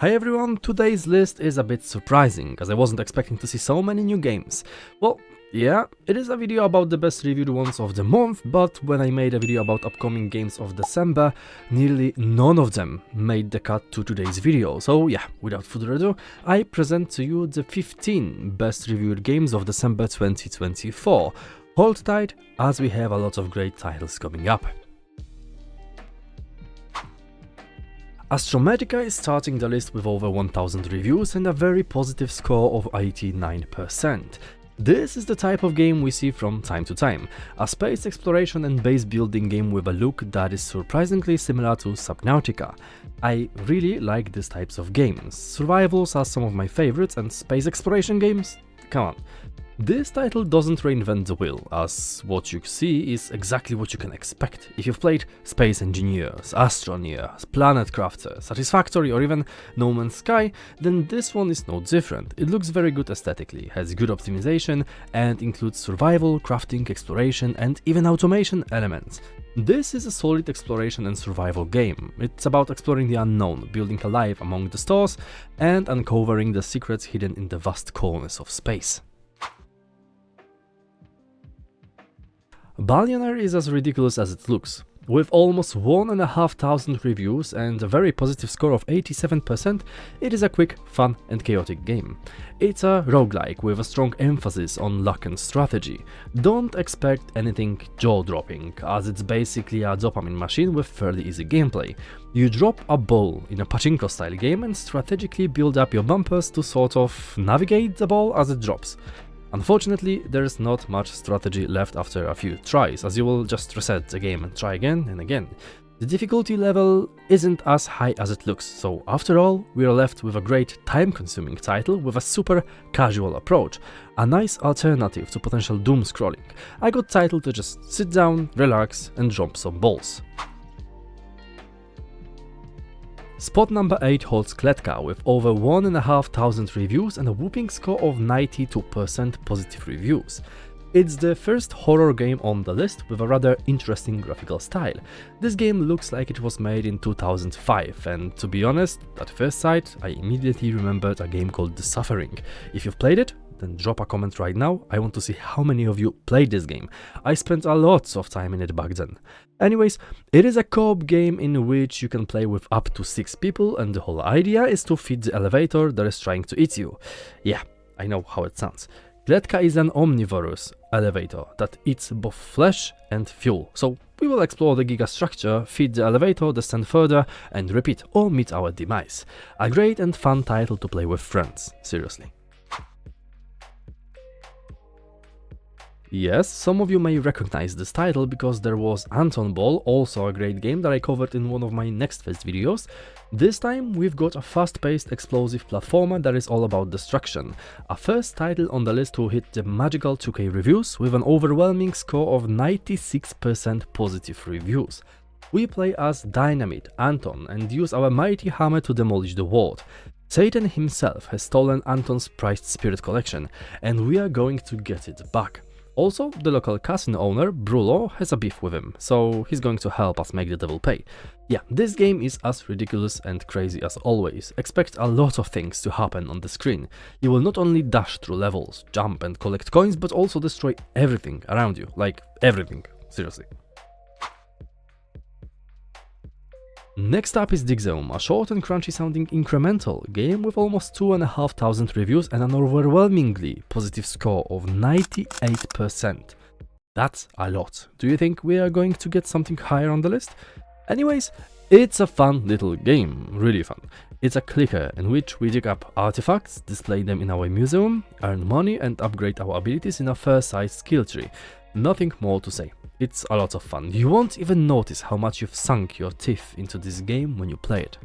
Hi everyone, today's list is a bit surprising, as I wasn't expecting to see so many new games. Well, yeah, it is a video about the best reviewed ones of the month, but when I made a video about upcoming games of December, nearly none of them made the cut to today's video. So yeah, without further ado, I present to you the 15 best reviewed games of December 2024. Hold tight, as we have a lot of great titles coming up. Astrometica is starting the list with over 1000 reviews and a very positive score of 89%. This is the type of game we see from time to time, a space exploration and base building game with a look that is surprisingly similar to Subnautica. I really like these types of games. Survivals are some of my favorites, and space exploration games? Come on. This title doesn't reinvent the wheel, as what you see is exactly what you can expect. If you've played Space Engineers, Astroneers, Planet Crafter, Satisfactory or even No Man's Sky, then this one is no different. It looks very good aesthetically, has good optimization, and includes survival, crafting, exploration, and even automation elements. This is a solid exploration and survival game. It's about exploring the unknown, building a life among the stars, and uncovering the secrets hidden in the vast corners of space. Ballionaire is as ridiculous as it looks. With almost 1,500 reviews and a very positive score of 87%, it is a quick, fun and chaotic game. It's a roguelike with a strong emphasis on luck and strategy. Don't expect anything jaw-dropping, as it's basically a dopamine machine with fairly easy gameplay. You drop a ball in a pachinko-style game and strategically build up your bumpers to sort of navigate the ball as it drops. Unfortunately, there's not much strategy left after a few tries, as you will just reset the game and try again and again. The difficulty level isn't as high as it looks, so after all, we are left with a great time-consuming title with a super casual approach, a nice alternative to potential doom scrolling, a good title to just sit down, relax and drop some balls. Spot number 8 holds KLETKA with over 1,500 reviews and a whopping score of 92% positive reviews. It's the first horror game on the list with a rather interesting graphical style. This game looks like it was made in 2005, and to be honest, at first sight, I immediately remembered a game called The Suffering. If you've played it, then drop a comment right now. I want to see how many of you played this game. I spent a lot of time in it back then. Anyways, it is a co-op game in which you can play with up to 6 people, and the whole idea is to feed the elevator that is trying to eat you. Yeah, I know how it sounds. KLETKA is an omnivorous elevator that eats both flesh and fuel. So we will explore the gigastructure, feed the elevator, descend further, and repeat or meet our demise. A great and fun title to play with friends, seriously. Yes, some of you may recognize this title because there was ANTONBLAST, also a great game that I covered in one of my next Fest videos. This time we've got a fast-paced explosive platformer that is all about destruction. A first title on the list to hit the magical 2K reviews with an overwhelming score of 96% positive reviews. We play as Dynamite Anton and use our mighty hammer to demolish the world. Satan himself has stolen Anton's prized spirit collection, and we are going to get it back. Also, the local casino owner, Brulo, has a beef with him, so he's going to help us make the devil pay. Yeah, this game is as ridiculous and crazy as always. Expect a lot of things to happen on the screen. You will not only dash through levels, jump and collect coins, but also destroy everything around you. Like, everything. Seriously. Next up is Digseum, a short and crunchy sounding incremental game with almost 2,500 reviews and an overwhelmingly positive score of 98%. That's a lot. Do you think we are going to get something higher on the list? Anyways, it's a fun little game, really fun. It's a clicker in which we dig up artifacts, display them in our museum, earn money and upgrade our abilities in a fair-sized skill tree. Nothing more to say. It's a lot of fun. You won't even notice how much you've sunk your teeth into this game when you play it.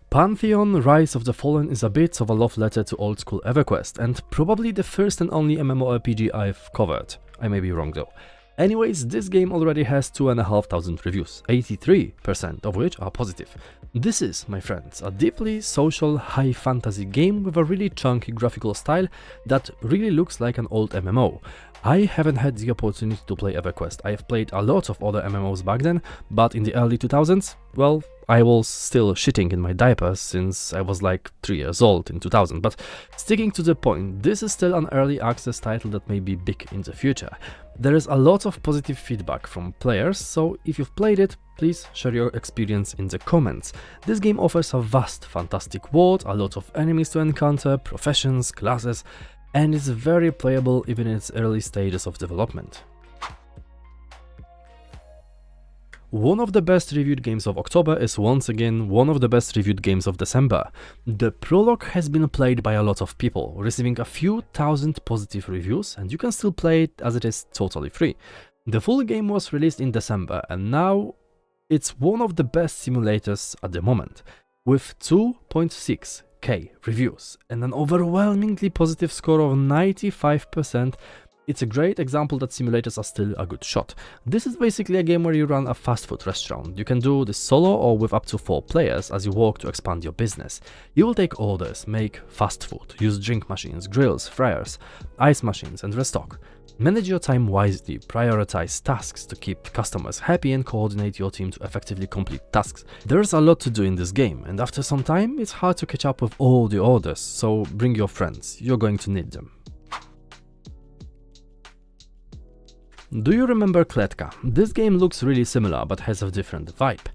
Pantheon Rise of the Fallen is a bit of a love letter to old school EverQuest, and probably the first and only MMORPG I've covered. I may be wrong though. Anyways, this game already has 2,500 reviews, 83% of which are positive. This is, my friends, a deeply social, high fantasy game with a really chunky graphical style that really looks like an old MMO. I haven't had the opportunity to play EverQuest. I have played a lot of other MMOs back then, but in the early 2000s, well, I was still shitting in my diapers since I was like 3 years old in 2000, but sticking to the point, this is still an early access title that may be big in the future. There is a lot of positive feedback from players, so if you've played it, please share your experience in the comments. This game offers a vast, fantastic world, a lot of enemies to encounter, professions, classes, and is very playable even in its early stages of development. One of the best reviewed games of October is once again one of the best reviewed games of December. The prologue has been played by a lot of people, receiving a few thousand positive reviews, and you can still play it as it is totally free. The full game was released in December, and now it's one of the best simulators at the moment, with 2.6k reviews and an overwhelmingly positive score of 95%. It's a great example that simulators are still a good shot. This is basically a game where you run a fast food restaurant. You can do this solo or with up to 4 players as you work to expand your business. You will take orders, make fast food, use drink machines, grills, fryers, ice machines and restock. Manage your time wisely, prioritize tasks to keep customers happy and coordinate your team to effectively complete tasks. There's a lot to do in this game, and after some time it's hard to catch up with all the orders, so bring your friends, you're going to need them. Do you remember KLETKA? This game looks really similar but has a different vibe.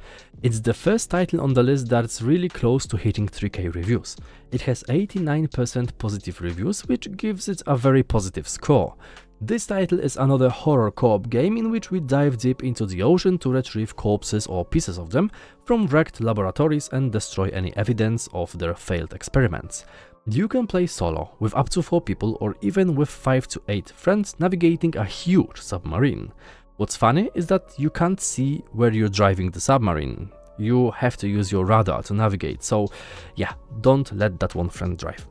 It's the first title on the list that's really close to hitting 3k reviews. It has 89% positive reviews, which gives it a very positive score. This title is another horror co-op game in which we dive deep into the ocean to retrieve corpses or pieces of them from wrecked laboratories and destroy any evidence of their failed experiments. You can play solo, with up to 4 people or even with 5 to 8 friends navigating a huge submarine. What's funny is that you can't see where you're driving the submarine. You have to use your radar to navigate, so yeah, don't let that one friend drive.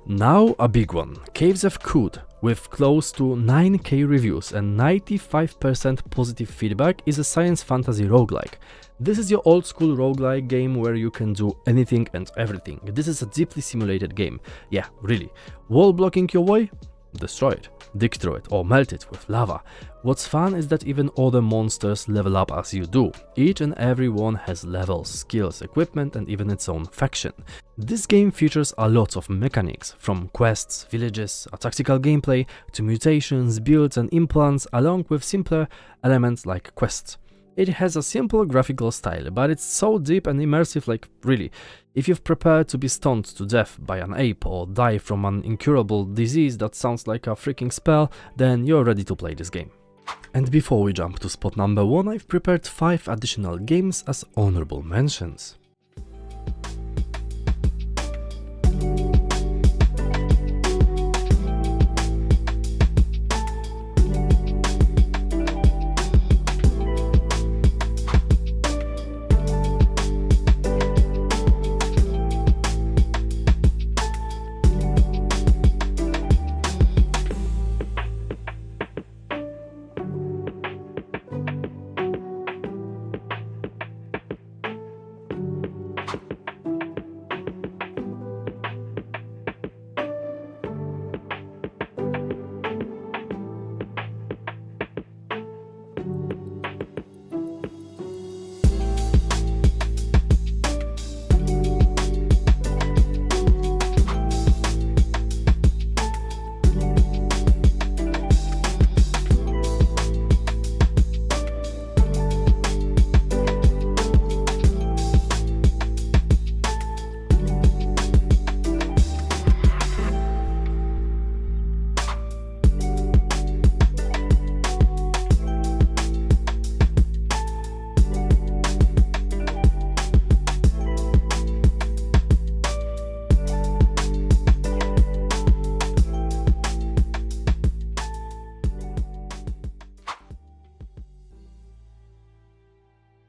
Now a big one, Caves of Cod, with close to 9k reviews and 95% positive feedback, is a science fantasy roguelike. This is your old school roguelike game where you can do anything and everything. This is a deeply simulated game. Yeah, really. Wall blocking your way? Destroy it. Dig through it or melt it with lava. What's fun is that even other monsters level up as you do. Each and every one has levels, skills, equipment and even its own faction. This game features a lot of mechanics, from quests, villages, a tactical gameplay, to mutations, builds and implants, along with simpler elements like quests. It has a simple graphical style, but it's so deep and immersive, like really. If you've prepared to be stoned to death by an ape or die from an incurable disease that sounds like a freaking spell, then you're ready to play this game. And before we jump to spot number 1, I've prepared 5 additional games as honorable mentions.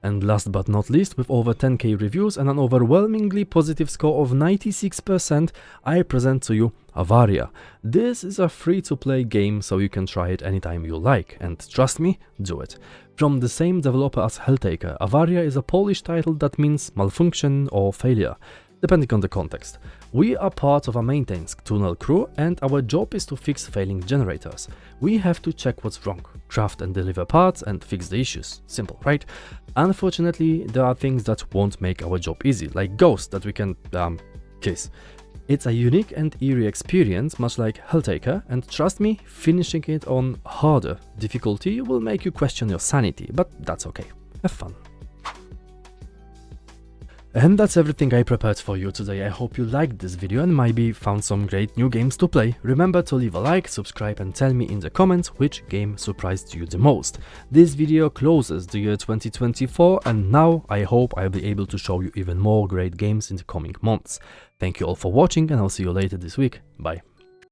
And last but not least, with over 10k reviews and an overwhelmingly positive score of 96%, I present to you Awaria. This is a free-to-play game, so you can try it anytime you like, and trust me, do it. From the same developer as Helltaker, Awaria is a Polish title that means malfunction or failure. depending on the context. We are part of a maintenance tunnel crew and our job is to fix failing generators. We have to check what's wrong, craft and deliver parts and fix the issues. Simple, right? Unfortunately, there are things that won't make our job easy, like ghosts that we can kiss. It's a unique and eerie experience, much like KLETKA, and trust me, finishing it on harder difficulty will make you question your sanity, but that's okay. Have fun. And that's everything I prepared for you today. I hope you liked this video and maybe found some great new games to play. Remember to leave a like, subscribe and tell me in the comments which game surprised you the most. This video closes the year 2024 and now I hope I'll be able to show you even more great games in the coming months. Thank you all for watching and I'll see you later this week. Bye.